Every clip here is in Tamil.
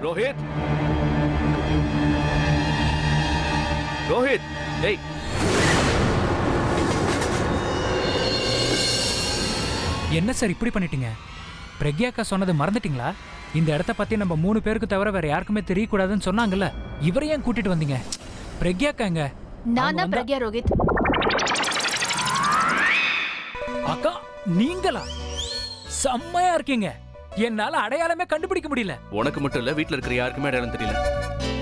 ரோஹித், ரோஹித், டேய். என்ன சார் இப்படி பண்ணிட்டீங்க? பிரக்யாக்கா சொன்னது மறந்துட்டீங்களா? இந்த இடத்த பத்தி நம்ம 3 பேருக்கு தவிர வேற யாருக்குமே தெரியக்கூடாதுன்னு சொன்னாங்கல்ல. இவரை ஏன் கூட்டிட்டு வந்தீங்க? பிரக்யாக்காங்க. நான் தான் பிரக்யா ரோஹித். அக்கா நீங்களா? செம்மையா இருக்கீங்க. என்னால அடையாளமே கண்டுபிடிக்க முடியல. உனக்கு மட்டும் இல்ல, வீட்ல இருக்கிற யாருக்குமே அடையாளம் தெரியல.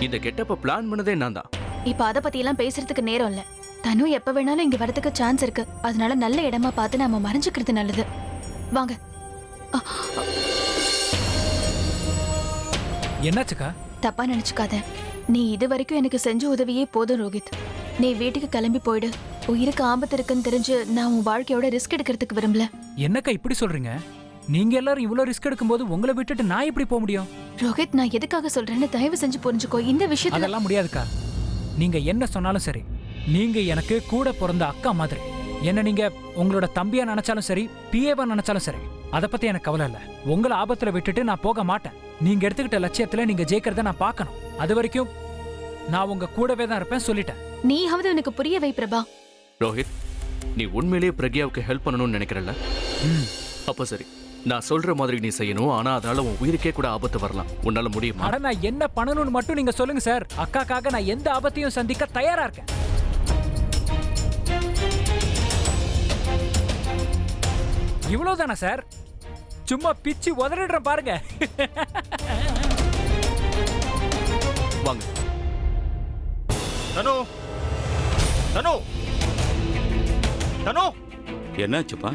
இந்த கெட்டப்ப பிளான் பண்ணதே நான் தான். இப்ப அத பத்தி எல்லாம் பேசுறதுக்கு நேரம் இல்ல. தனு எப்ப வேணாலும் இங்க வரதுக்கு சான்ஸ் இருக்கு. அதனால நல்ல இடமா பார்த்து நாம மறைஞ்சுக்கிறது நல்லது. வாங்க. என்னாச்சுக்கா? தப்பா நினைச்சுக்காத. நீ இது வரைக்கும் எனக்கு செஞ்ச உதவியே போதும் ரோஹித். நீ வீட்டுக்கு கிளம்பி போயிடு. உயிருக்கு ஆபத்து இருக்குன்னு தெரிஞ்சு நான் உன் வாழ்க்கையோட ரிஸ்க் எடுக்கிறதுக்கு விரும்பல. என்னக்கா இப்படி சொல்றீங்க? நீங்க எல்லாரும் இவ்வளவு ரிஸ்க் எடுக்கும்போது உங்களை விட்டுட்டு நான் எப்படி போக முடியும்? ரோஹித், நான் எதுக்காக சொல்றேன்னு தயவு செஞ்சு புரிஞ்சுக்கோ. இந்த விஷயத்துல அதெல்லாம் முடியாதுக்கா. நீங்க என்ன சொன்னாலும் சரி, நீங்க எனக்கு கூட பிறந்த அக்கா மாதிரி. என்ன நீங்க உங்களோட தம்பியா நினைச்சாலும் சரி, பிஏவா நினைச்சாலும் சரி, அதை பத்தி எனக்கு கவலை இல்ல. உங்களை ஆபத்துல விட்டுட்டு நான் போக மாட்டேன். நீங்க எடுத்துக்கிட்ட லட்சியத்துல நீங்க ஜெயிக்கிறத நான் பார்க்கணும். அது வரைக்கும் நான் உங்க கூடவே தான் இருப்பேன் சொல்லிட்டேன். நீயாவது எனக்கு புரிய வை பிரபா. ரோஹித், நீ உண்மையிலேயே பிரக்யாவுக்கு ஹெல்ப் பண்ணணும்னு நினைக்கிறல்ல? அப்ப சரி, நான் சொல்ற மாதிரி நீ செய்யணும். ஆனா அதனால உன் உயிருக்கே கூட ஆபத்து வரலாம். உன்னால முடியுமா? அட, நான் என்ன பண்ணணும்னு மட்டும் நீங்க சொல்லுங்க சார். அக்காக்காக நான் எந்த ஆபத்தையும் சந்திக்க தயாரா இருக்கேன். இவ்வளவுதானா சார்? சும்மா பிச்சு உதறிடுறேன் பாருங்க. வாங்க. தனு, தனு, தனு. என்னாச்சுப்பா?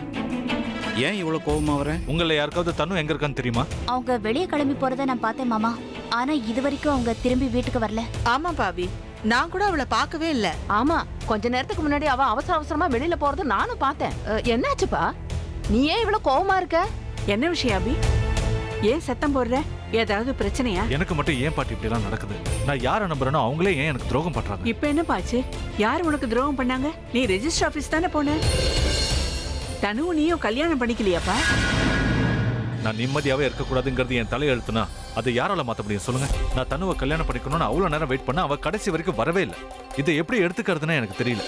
ஏன் இவ்வளவு கோபமா வர? உங்கள யாருக்காவது தனு எங்க இருக்கான்னு தெரியுமா? அவங்க வெளியே கிளம்பி போறத நான் பார்த்தேன் மாமா. ஆனா இது வரைக்கும் அவங்க திரும்பி வீட்டுக்கு வரல. ஆமா பாவி, நான் கூட அவளை பார்க்கவே இல்ல. ஆமா, கொஞ்ச நேரத்துக்கு முன்னாடி அவ அவசர அவசரமா வெளியில போறது நானும் பார்த்தேன். என்னாச்சுப்பா? நீ ஏன் இவ்வளவு கோவமா இருக்க? என்ன விஷயம் அபி? ஏன் சத்தம் போடுற? ஏதாவது பிரச்சனையா? எனக்கு மட்டும் ஏன் பாட்டி இப்படி எல்லாம் நடக்குது? நான் யாரை நம்புறேனோ அவங்களே ஏன் எனக்கு துரோகம் பண்றாங்க? இப்ப என்ன பாச்சு? யார் உனக்கு துரோகம் பண்ணாங்க? நீ ரெஜிஸ்டர் ஆபீஸ் தானே போன? தனு நீயும் கல்யாணம் பண்ணிக்கலையாப்பா? நான் நிம்மதியாவே இருக்கக்கூடாதுங்கிறது என் தலையெழுத்துனா அதை யாரால மாத்த முடியும் சொல்லுங்க? நான் தனுவை கல்யாணம் பண்ணிக்கணும்னு அவ்வளவு நேரம் வெயிட் பண்ண அவ கடைசி வரைக்கும் வரவே இல்லை. இதை எப்படி எடுத்துக்கிறதுன்னு எனக்கு தெரியல.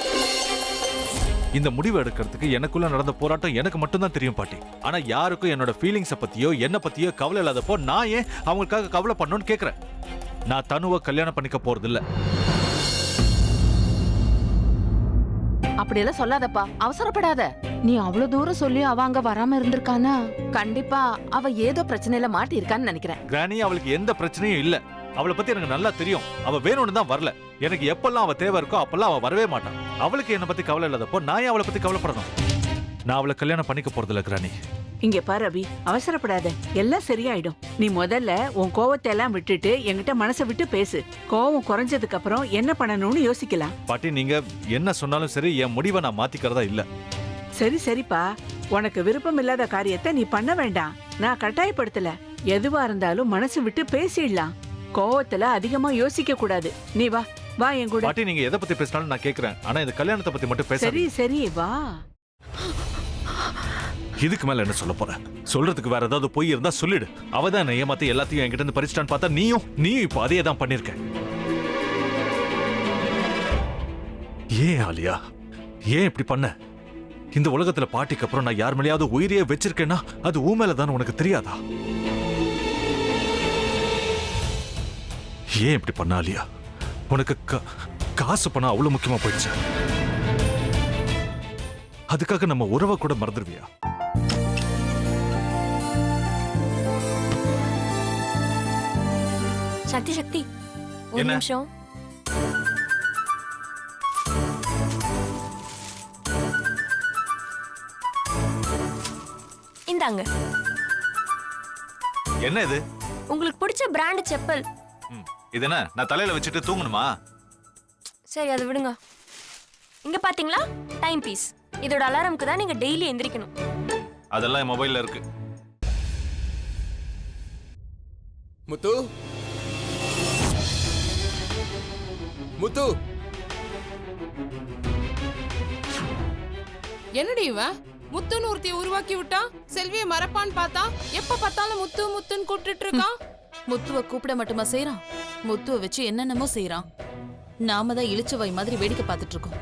இந்த முடிவு எடுக்கிறதுக்கு எனக்குள்ள நடந்த போராட்டம் எனக்கு மட்டும்தான் தெரியும் பாட்டி. ஆனா யாருக்கும் என்னோட ஃபீலிங்ஸை பத்தியோ என்ன பத்தியோ கவலை இல்லாதப்போ நான் ஏன் அவங்களுக்காக கவலை பண்ணணும்னு கேட்கிறேன். நான் தனுவை கல்யாணம் பண்ணிக்க போறது இல்ல. அப்படியெல்லாம் சொல்லாதப்பா, அவசரப்படாத. நீ அவ்வளவு தூரம் சொல்லி அவ அங்க வராம இருந்திருக்கானா? கண்டிப்பா அவ ஏதோ பிரச்சனையில மாட்டி இருக்கான்னு நினைக்கிறேன். கிரானி, அவளுக்கு எந்த பிரச்சனையும் இல்ல. அவளை பத்தி எனக்கு நல்லா தெரியும். அவ வேணும்னு தான் வரல. எனக்கு எப்பெல்லாம் அவ தேவை இருக்கோ அப்பெல்லாம் அவ வரவே மாட்டான். அவளுக்கு என்ன பத்தி கவலை இல்லாதப்போ நான் அவளை பத்தி கவலைப்படணும். நான் அவளை கல்யாணம் பண்ணிக்க போறதில்ல கிரானி. இங்க பாரு அபி, அவசரப்படாத. எல்லாம் சரியாயிடும். நீ முதல்ல உன் கோவத்தை எல்லாம் விட்டுட்டு என்கிட்ட மனசை விட்டு பேசு. கோவம் குறைஞ்சதுக்கு அப்புறம் என்ன பண்ணணும்னு யோசிக்கலாம். பாட்டி, நீங்க என்ன சொன்னாலும் சரி, என் முடிவை நான் மாத்திக்கிறதா இல்ல. சரி சரிப்பா, உனக்கு விருப்பம் இல்லாத காரியத்தை நீ பண்ண வேண்டாம். நான் கட்டாயப்படுத்தல. எதுவா இருந்தாலும் மனசு விட்டு பேசிடலாம். கோவத்துல அதிகமா யோசிக்க கூடாது. நீ வா வா என் கூட. பாட்டி, நீங்க எதை பத்தி பேசினாலும் நான் கேக்குறேன். ஆனா இந்த கல்யாணத்தை பத்தி மட்டும் பேச. சரி சரி வா. இதுக்கு மேல என்ன சொல்ல போற? சொல்றதுக்கு வேற ஏதாவது போய் இருந்தா சொல்லிடு. அவதான் என்ன ஏமாத்தி எல்லாத்தையும் என்கிட்ட இருந்து பறிச்சிட்டான்னு பார்த்தா நீயும் இப்ப அதே தான் பண்ணிருக்க. ஏன் ஆலியா, ஏன் இப்படி பண்ண? இந்த உலகத்துல பாட்டிக்கு அப்புறம் நான் யார் மேலேயாவது உயிரியே வச்சிருக்கேன்னா அது ஊ மேலதான் உனக்கு தெரியாதா? ஏன் இப்படி பண்ண ஆலியா? உனக்கு காசு பணம் அவ்வளவு முக்கியமா போயிடுச்சு. அதுக்காக நம்ம உறவை கூட மறந்துடுவியா? சக்தி சக்தி, ஒரு நிமிஷம். இந்தாங்க. என்ன இது? உங்களுக்கு பிடிச்ச பிராண்ட் செப்பல். இது என்ன, நான் தலையில வச்சுட்டு தூங்கணுமா? சரி, அதை விடுங்க. இங்க பாத்தீங்களா, டைம் பீஸ். இதோட அலாரம்க்கு தான் நீங்க டெய்லி எந்திரிக்கணும். அதெல்லாம் என் மொபைல்ல இருக்கு. முத்து, முத்து, என்னடி இவன் முத்துன்னு ஒருத்தைய உருவாக்கி விட்டான். செல்வியை மறப்பான்னு பார்த்தா எப்ப பார்த்தாலும் முத்து முத்துன்னு கூப்பிட்டு இருக்கான். முத்துவ கூப்பிட மட்டுமா செய்யறான், முத்துவ வச்சு என்னென்னமோ செய்யறான். நாம தான் இழிச்சவை மாதிரி வேடிக்கை பார்த்துட்டு இருக்கோம்.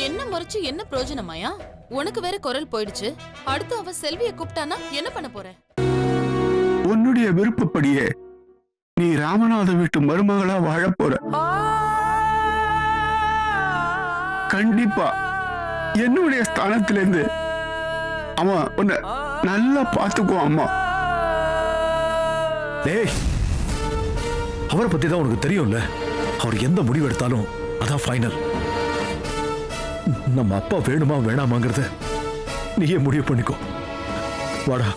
என்ன முறைச்சு என்ன பிரயோஜனமாயா? உனக்கு வேற குரல் போயிடுச்சு. அடுத்து அவ செல்வியை கூப்பிட்டானா என்ன பண்ண போற? உன்னுடைய விருப்பப்படியே நீ ராமநாத வீட்டு மருமகளா வாழ போற. கண்டிப்பா என்னுடைய ஸ்தானத்திலிருந்து அவன் உன்னை நல்லா பார்த்துக்குவான் அம்மா. டேய், அவரை பத்தி தான் உனக்கு தெரியும்ல. அவர் எந்த முடிவு எடுத்தாலும் அதான் ஃபைனல். நம்ம அப்பா வேணுமா வேணாமாங்கிறத நீயே முடிவு பண்ணிக்கோ. வாடா.